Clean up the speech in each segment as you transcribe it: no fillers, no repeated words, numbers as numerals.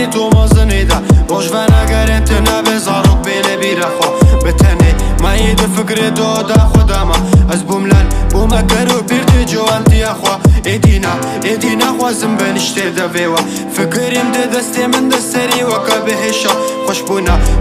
تو مازنیدا روش و نگرم تنابه زاروک بیل بیرخوا بتنی ماید فکر دو دا خودما از بوملن بومکرو بیرد جوان تیاخوا ایدینا خوازم بنشته دویوا فکریم ده دستی من دستری وکا بهشا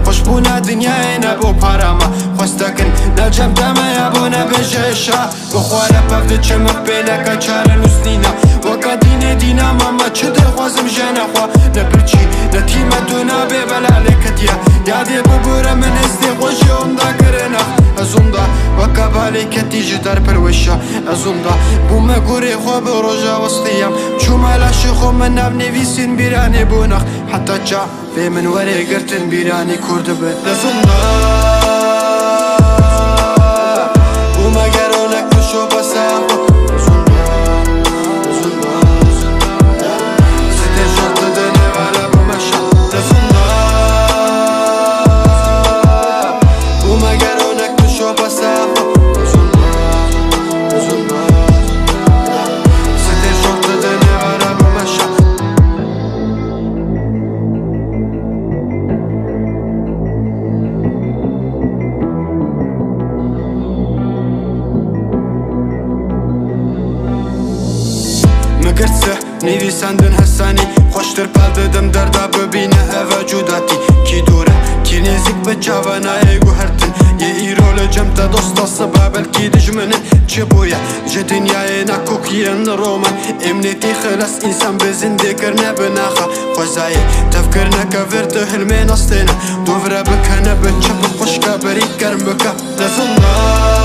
خوشبونا دنیای نبو پاراما خواستکن نجم دما یابونا بجهشا بخواره پفت چمخ بیلکا چاره نوسنینا وکا دینا ماما چه در خوازم جانا خوا نپرچی نتیمه دونا بی بلالکتیا یادی ببورا من استی خوشی اوندا کرنا ازوندا وکا بالکتی جدار پروشا ازوندا بومه گوری خواه بروجا وسطیم چومالاشی خو من نب نویسین بیرانی بونخ حتی جا به من وری گرتن بیرانی کرده به ازوندا بومه گرونک تشو بسام نویسندن حسانی خوشتر پل ددم دردا ببینه وجوداتی کی دوره کی نزدیک به جوانای گوهرتن یه ایرول جمتا دوستا سبابل کی دجمنه چه بویا جه دنیای نکوکین رومن امنیتی خلاص انسان به زنده کرنه بناخه خوزای تفکر نکورد حلمین استینه دوره بکنه به چپ خوشکا بری کرم بکا لزنده